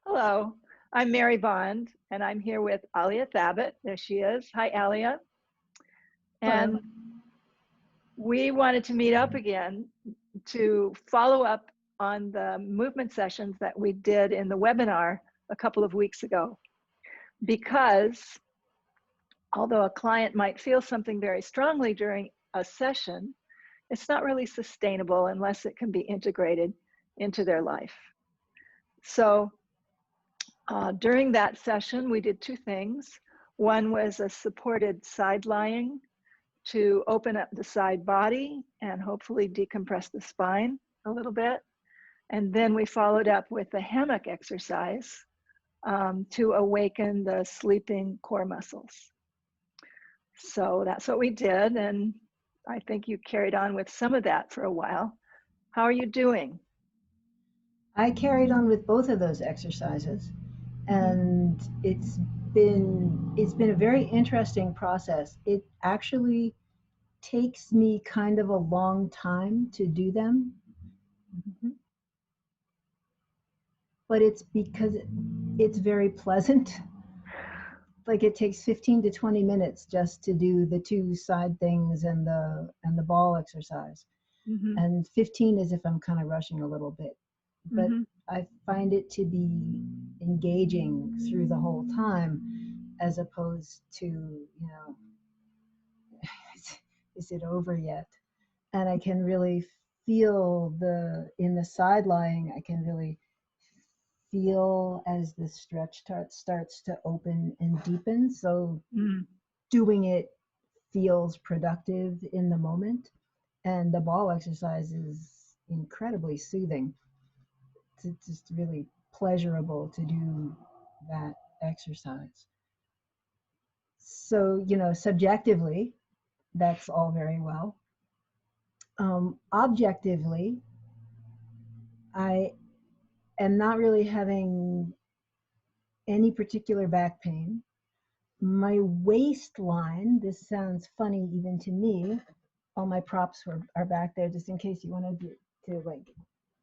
Hello, I'm Mary Bond, and I'm here with Alia Thabit. There she is. Hi, Alia. Hello. And we wanted to meet up again to follow up on the movement sessions that we did in the webinar a couple of weeks ago. Because although a client might feel something very strongly during a session, it's not really sustainable unless it can be integrated into their life. So during that session, we did two things. One was a supported side lying to open up the side body and hopefully decompress the spine a little bit. And then we followed up with a hammock exercise to awaken the sleeping core muscles. So that's what we did. And I think you carried on with some of that for a while. How are you doing? I carried on with both of those exercises, and it's been a very interesting process. It actually takes me kind of a long time to do them, Mm-hmm. but it's because it's very pleasant. Like it takes 15 to 20 minutes just to do the two side things and the ball exercise. Mm-hmm. And 15 is if I'm kind of rushing a little bit. But Mm-hmm. I find it to be engaging through the whole time as opposed to, is it over yet? And I can really feel in the side lying, I can really feel as the stretch starts to open and deepen. So Mm-hmm. doing it feels productive in the moment. And the ball exercise is incredibly soothing. It's just really pleasurable to do that exercise. So, subjectively, that's all very well. Objectively, I am not really having any particular back pain. My waistline, this sounds funny even to me. All my props are back there just in case you wanted to like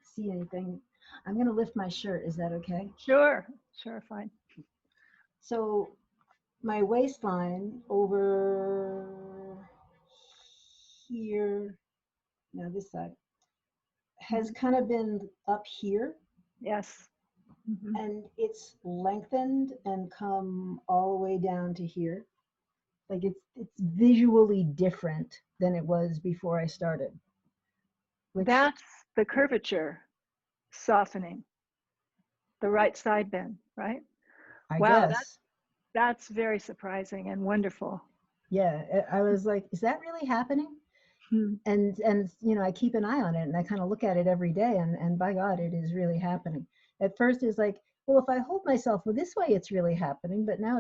see anything. I'm going to lift my shirt. Is that okay? Sure, sure, fine. So my waistline over here, now this side, has Mm-hmm. kind of been up here, Yes. Mm-hmm. and it's lengthened and come all the way down to here. Like it's visually different than it was before I started, which That's the curvature softening, the right side bend, right? I Wow, guess, that's very surprising and wonderful. yeah, I was like, is that really happening? Hmm. And I keep an eye on it and I kind of look at it every day, and by God, it is really happening. At first it's like, well, if I hold myself well this way, it's really happening, but now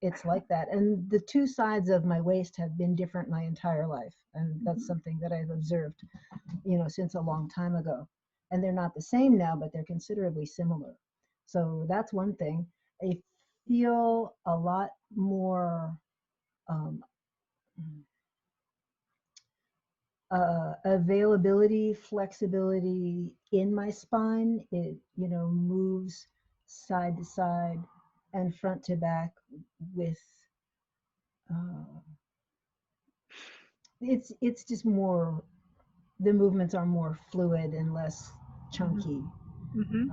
it's like that. And the two sides of my waist have been different my entire life, and that's Mhm. something that I've observed, since a long time ago. And they're not the same now, but they're considerably similar. So that's one thing. I feel a lot more um, availability, flexibility in my spine. It, moves side to side and front to back with, uh, it's just more, the movements are more fluid and less Mhm. chunky. Mhm.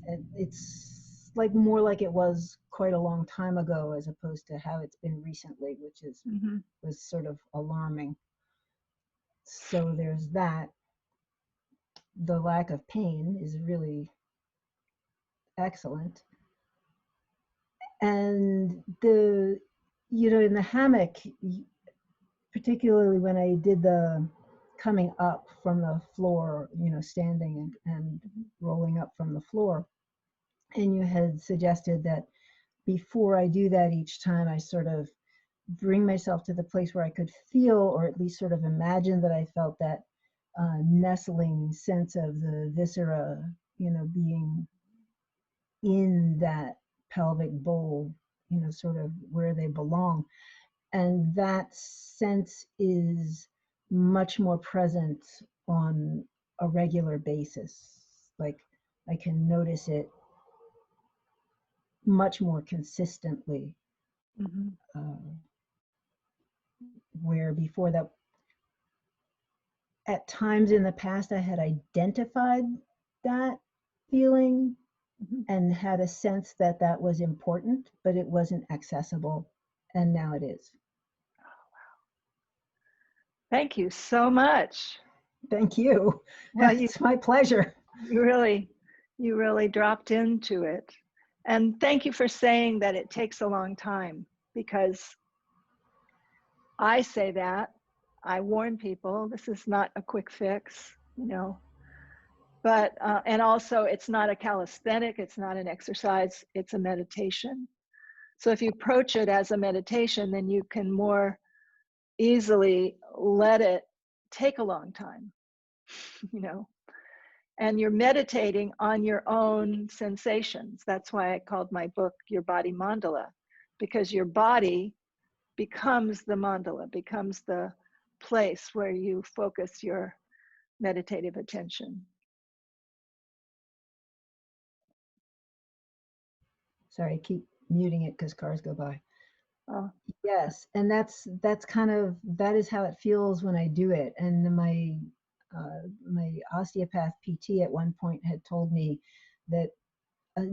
And it's like more like it was quite a long time ago as opposed to how it's been recently, which is Mhm. was sort of alarming. So there's that. The lack of pain is really excellent. And in the hammock, particularly when I did the coming up from the floor, standing and Mhm. rolling up from the floor, and you had suggested that before I do that each time, I sort of bring myself to the place where I could feel, or at least sort of imagine that I felt that nestling sense of the viscera, being in that pelvic bowl, sort of where they belong. And that sense is much more present on a regular basis. Like I can notice it much more consistently. Mm-hmm. Where before that, at times in the past, I had identified that feeling Mm-hmm. and had a sense that that was important, but it wasn't accessible. And now it is. Thank you so much. Thank you. Well, It's my pleasure. you really dropped into it. And thank you for saying that it takes a long time, because I say that. I warn people, this is not a quick fix, you know. But, and also it's not a calisthenic, it's not an exercise, it's a meditation. So if you approach it as a meditation, then you can more easily let it take a long time, you know. And you're meditating on your own sensations. That's why I called my book Your Body Mandala, because your body becomes the mandala, becomes the place where you focus your meditative attention. Sorry, I keep muting it because cars go by. Oh, Yes, and that's kind of, that is how it feels when I do it. And my osteopath PT at one point had told me that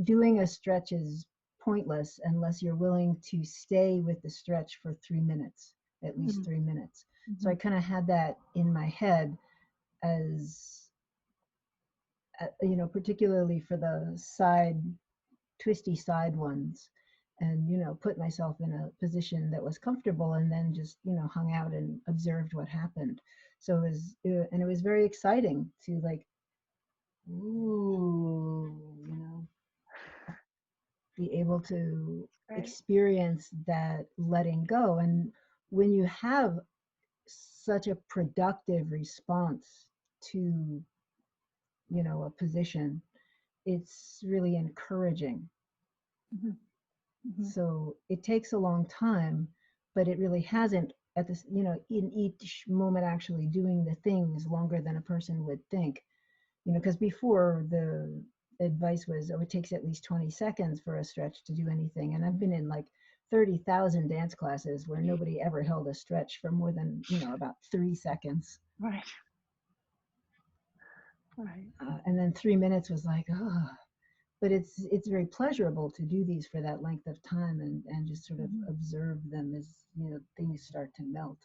doing a stretch is pointless unless you're willing to stay with the stretch for 3 minutes, at least 3 minutes. So I kind of had that in my head as, particularly for the twisty side ones, and, put myself in a position that was comfortable, and then just, hung out and observed what happened. So and it was very exciting to, like, ooh, be able to right. experience that letting go. And when you have such a productive response to, a position, it's really encouraging. Mm-hmm. Mm-hmm. So it takes a long time, but it really hasn't at this, in each moment actually doing the things longer than a person would think. Because before the advice was, oh, it takes at least 20 seconds for a stretch to do anything. And I've been in like 30,000 dance classes where nobody ever held a stretch for more than, about 3 seconds. Right. Right. And then 3 minutes was like, oh, but it's very pleasurable to do these for that length of time, and just sort of observe them as, things start to melt.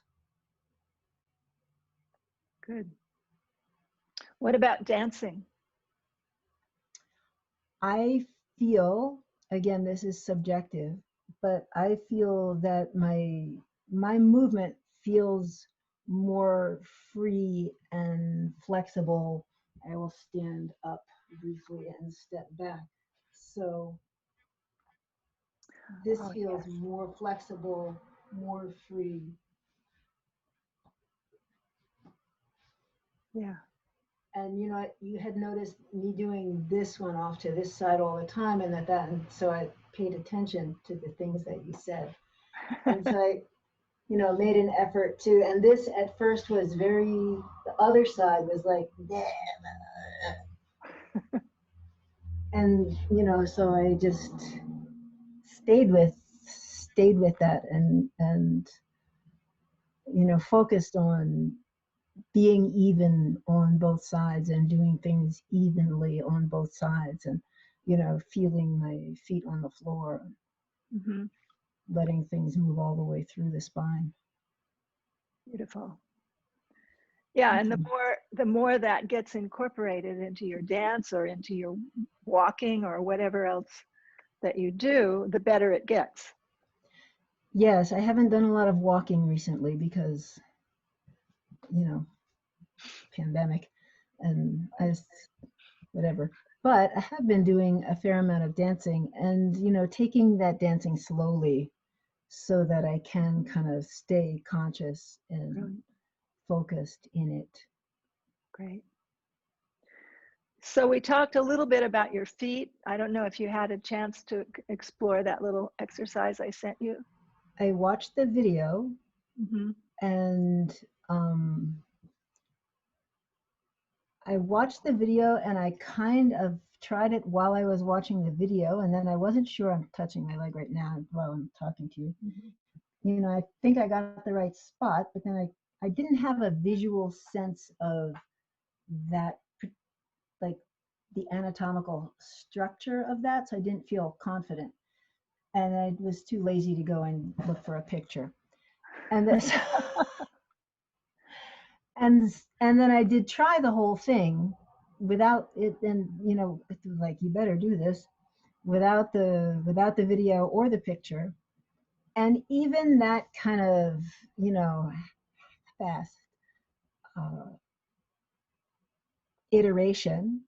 Good. What about dancing? I feel, again, this is subjective, but I feel that my movement feels more free and flexible. I will stand up briefly and step back. So this feels more flexible, more free. Yeah. And you had noticed me doing this one off to this side all the time, and and so I paid attention to the things that you said. And so I, made an effort to, and this at first was the other side was like, and, so I just stayed with that, and, focused on being even on both sides and doing things evenly on both sides, and, feeling my feet on the floor, Mm-hmm. letting things move all the way through the spine. Beautiful. Yeah, Thank and you. the more that gets incorporated into your dance or into your walking or whatever else that you do, the better it gets. Yes, I haven't done a lot of walking recently because, pandemic, and whatever. But I have been doing a fair amount of dancing, and, taking that dancing slowly so that I can kind of stay conscious and Brilliant. focused in it. Great. So we talked a little bit about your feet. I don't know if you had a chance to explore that little exercise I sent you. I watched the video, Mm-hmm. and I watched the video, and I kind of tried it while I was watching the video, and then I wasn't sure. I'm touching my leg right now while I'm talking to you. You know, I think I got the right spot, but then I didn't have a visual sense of that, like the anatomical structure of that, so I didn't feel confident. And I was too lazy to go and look for a picture. And this, and then I did try the whole thing without it, and you know, like you better do this without the video or the picture. And even that kind of, you know, fast uh, iteration,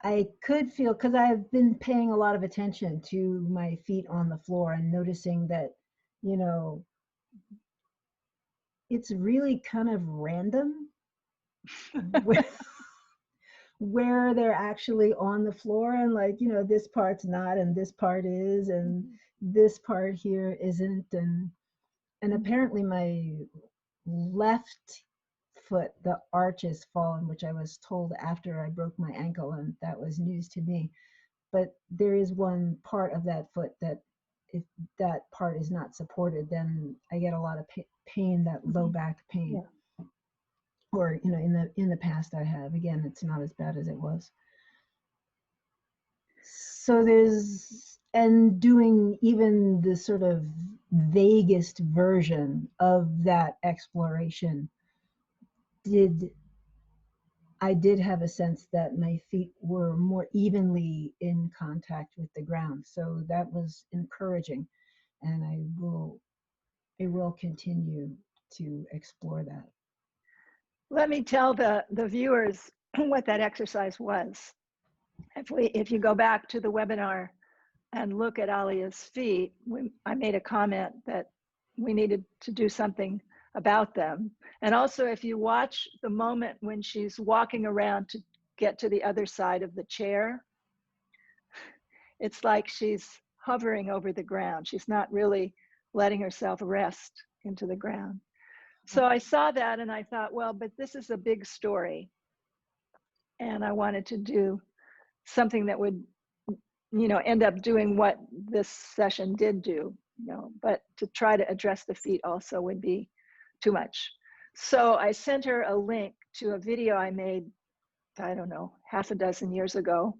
I could feel, because I've been paying a lot of attention to my feet on the floor and noticing that, you know, it's really kind of random where, where they're actually on the floor, and like, you know, this part's not and this part is, and this part here isn't, and apparently my left foot, the arch is fallen, which I was told after I broke my ankle, and that was news to me. But there is one part of that foot that if that part is not supported, then I get a lot of pain, that low back pain. Yeah. Or, you know, in the past I have. Again, it's not as bad as it was. So there's, and doing even the sort of vaguest version of that exploration, I did have a sense that my feet were more evenly in contact with the ground. So that was encouraging, and I will continue to explore that. Let me tell the viewers what that exercise was. If you go back to the webinar and look at Alia's feet, I made a comment that we needed to do something about them. And also, if you watch the moment when she's walking around to get to the other side of the chair, it's like she's hovering over the ground. She's not really letting herself rest into the ground. So I saw that and I thought, well, but this is a big story. And I wanted to do something that would, you know, end up doing what this session did do, you know, but to try to address the feet also would be too much. So I sent her a link to a video I made, I don't know, half a dozen years ago,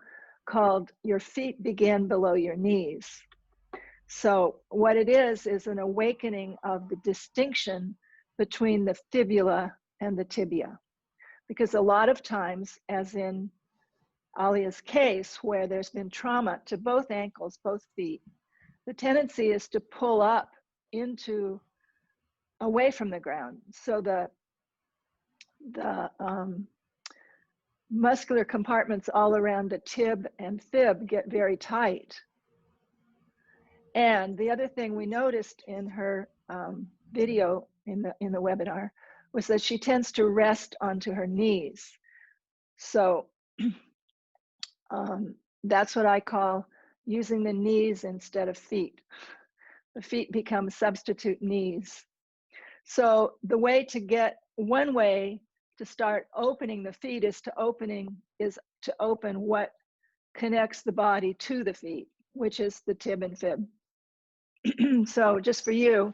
called Your Feet Begin Below Your Knees. So what it is an awakening of the distinction between the fibula and the tibia. Because a lot of times, as in Alia's case, where there's been trauma to both ankles, both feet, the tendency is to pull up into, away from the ground. So the muscular compartments all around the tib and fib get very tight. And the other thing we noticed in her video in the webinar was that she tends to rest onto her knees. So that's what I call using the knees instead of feet. The feet become substitute knees. So the way to get, one way to start opening the feet is to open what connects the body to the feet, which is the tib and fib. So just for you,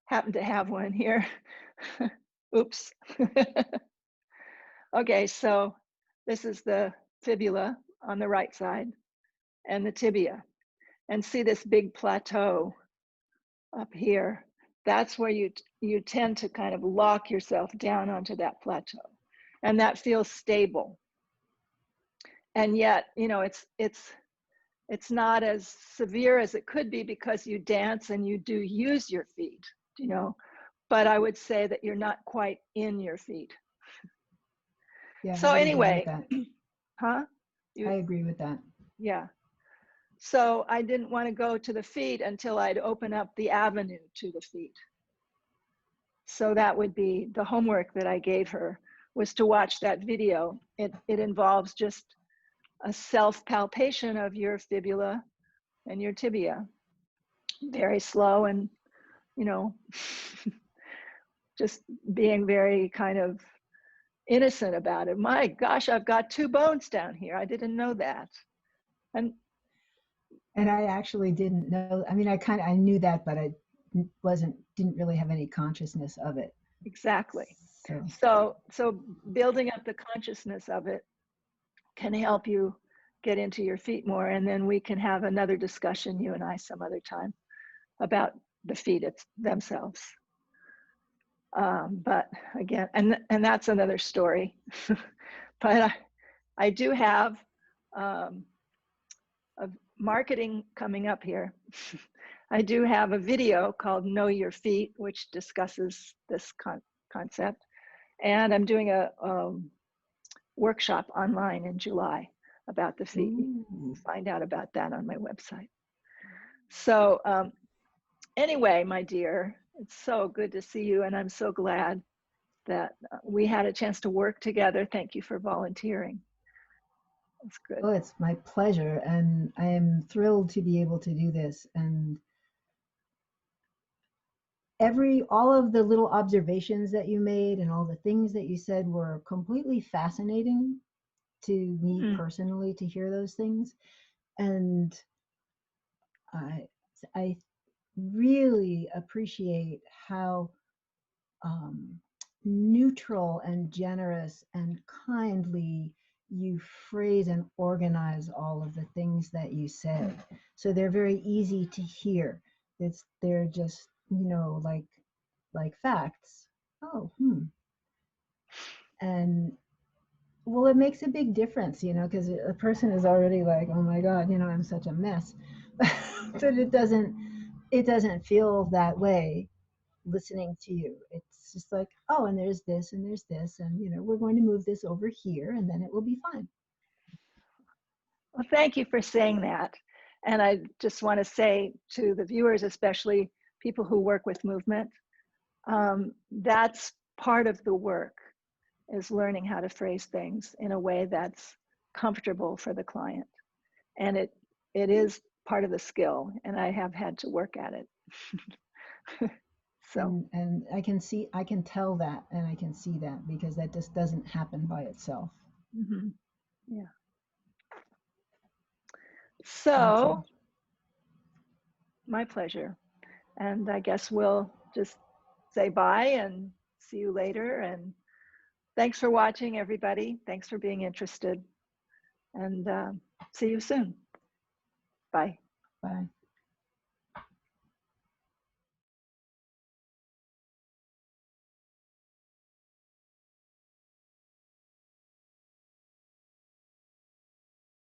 happen to have one here. Oops. Okay, so this is the fibula on the right side and the tibia. And see this big plateau up here. That's where you tend to kind of lock yourself down onto that plateau. And that feels stable. And yet, you know, it's not as severe as it could be because you dance and you do use your feet, you know, but I would say that you're not quite in your feet. Yeah. So anyway, huh? I agree with that. Yeah. So I didn't want to go to the feet until I'd open up the avenue to the feet. So that would be the homework that I gave her, was to watch that video. It involves just a self-palpation of your fibula and your tibia. Very slow and, you know, just being very kind of innocent about it. My gosh, I've got 2 bones down here. I didn't know that. And I actually didn't know. I mean, I knew that, but I didn't really have any consciousness of it. exactly. So So building up the consciousness of it can help you get into your feet more. And then we can have another discussion, you and I, some other time about the feet themselves. But again, and that's another story. But I do have a marketing coming up here. I do have a video called Know Your Feet, which discusses this concept. And I'm doing a workshop online in July about the feet. You can find out about that on my website. So anyway, my dear, it's so good to see you, and I'm so glad that we had a chance to work together. Thank you for volunteering. It's good. Oh, it's my pleasure, and I am thrilled to be able to do this. And all of the little observations that you made and all the things that you said were completely fascinating to me personally, to hear those things. And I really appreciate how neutral and generous and kindly you phrase and organize all of the things that you said. So they're very easy to hear. They're just, like facts. Oh, And well, it makes a big difference, because a person is already like, oh my God, I'm such a mess. But it doesn't feel that way listening to you. It's just like, oh, and there's this and there's this, and we're going to move this over here, and then it will be fine. Well, thank you for saying that. And I just want to say to the viewers, especially people who work with movement, that's part of the work, is learning how to phrase things in a way that's comfortable for the client. And it is part of the skill, and I have had to work at it. So and I can tell that, and I can see that, because that just doesn't happen by itself. Yeah. So my pleasure. And I guess we'll just say bye and see you later. And thanks for watching, everybody. Thanks for being interested. And see you soon. Bye. Bye.